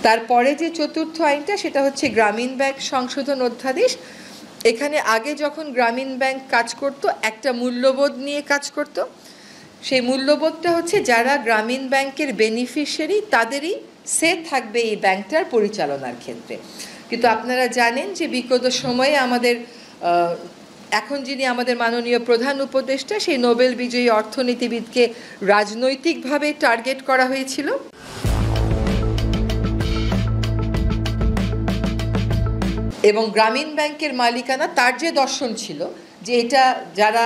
তারপরে যে চতুর্থ আইনটা সেটা হচ্ছে গ্রামীণ ব্যাংক সংশোধন অধ্যাদেশ। এখানে আগে যখন গ্রামীণ ব্যাংক কাজ করত একটা মূল্যবোধ নিয়ে কাজ করত। সেই মূল্যবোধটা হচ্ছে যারা গ্রামীণ ব্যাংকের বেনিফিশিয়ারি তাদেরই সে থাকবে এই ব্যাংকটার পরিচালনার ক্ষেত্রে। কিন্তু আপনারা জানেন যে বিগত সময়ে আমাদের এখন যিনি আমাদের মাননীয় প্রধান উপদেষ্টা সেই নোবেল বিজয়ী অর্থনীতিবিদকে রাজনৈতিকভাবে টার্গেট করা হয়েছিল। এবং গ্রামীণ ব্যাংকের মালিকানা তার যে দর্শন ছিল যে এটা যারা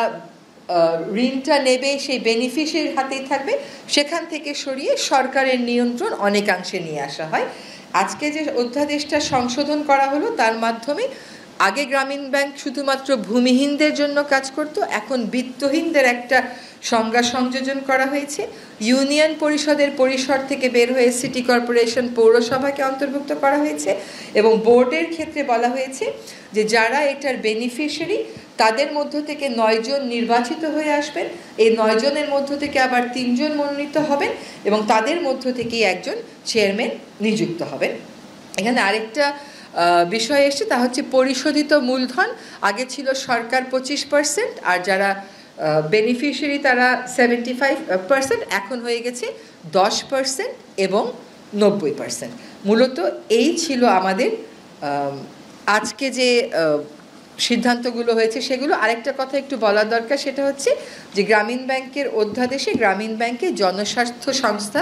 ঋণটা নেবে সেই বেনিফিশিয়ারির হাতেই থাকবে, সেখান থেকে সরিয়ে সরকারের নিয়ন্ত্রণ অনেকাংশে নিয়ে আসা হয়। আজকে যে অধ্যাদেশটা সংশোধন করা হলো তার মাধ্যমে আগে গ্রামীণ ব্যাংক শুধুমাত্র ভূমিহীনদের জন্য কাজ করত, এখন বিত্তহীনদের একটা সংজ্ঞা সংযোজন করা হয়েছে। ইউনিয়ন পরিষদের পরিসর থেকে বের হয়ে সিটি কর্পোরেশন পৌরসভাকে অন্তর্ভুক্ত করা হয়েছে এবং বোর্ডের ক্ষেত্রে বলা হয়েছে যে যারা এটার বেনিফিশিয়ারি তাদের মধ্য থেকে 9 জন নির্বাচিত হয়ে আসবেন। এই 9 জনের মধ্য থেকে আবার 3 জন মনোনীত হবেন এবং তাদের মধ্য থেকেই একজন চেয়ারম্যান নিযুক্ত হবেন। এখানে আরেকটা বিষয় এসছে, তা হচ্ছে পরিশোধিত মূলধন আগে ছিল সরকার 25% আর যারা বেনিফিশিয়ারি তারা 75%, এখন হয়ে গেছে 10% এবং 90%। মূলত এই ছিল আমাদের আজকে যে সিদ্ধান্তগুলো হয়েছে সেগুলো। আরেকটা কথা একটু বলার দরকার, সেটা হচ্ছে যে গ্রামীণ ব্যাংকের অধ্যাদেশে গ্রামীণ ব্যাংকে জনস্বার্থ সংস্থা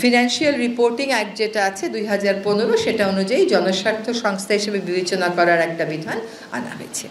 ফিনান্সিয়াল রিপোর্টিং অ্যাক্ট যেটা আছে 2015 সেটা অনুযায়ী জনস্বার্থ সংস্থা হিসেবে বিবেচনা করার একটা বিধান আনা হয়েছে।